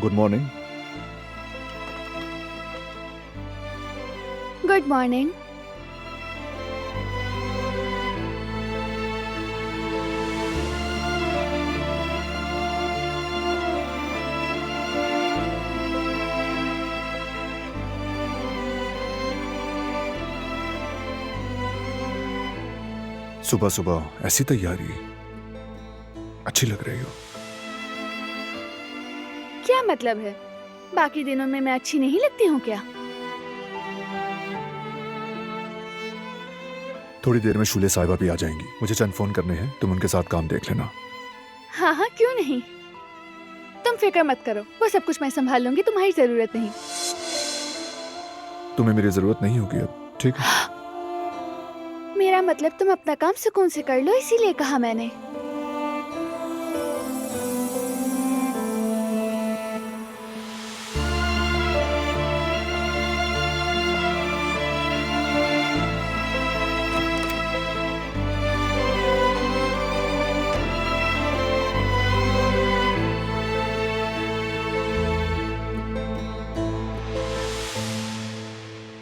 Good morning. Good morning. सुबह सुबह ऐसी तैयारी, अच्छी लग रही हो। क्या मतलब है? बाकी दिनों में मैं अच्छी नहीं लगती हूँ क्या? थोड़ी देर में शूले साहिबा भी आ जाएंगी, मुझे चंद फोन करने हैं, तुम उनके साथ काम देख लेना। हाँ हाँ, क्यों नहीं। तुम फिक्र मत करो, वो सब कुछ मैं संभाल लूंगी, तुम्हारी जरूरत नहीं। तुम्हें मेरी जरूरत नहीं होगी अब, ठीक है? मेरा मतलब तुम अपना काम सुकून से कर लो, इसीलिए कहा मैंने।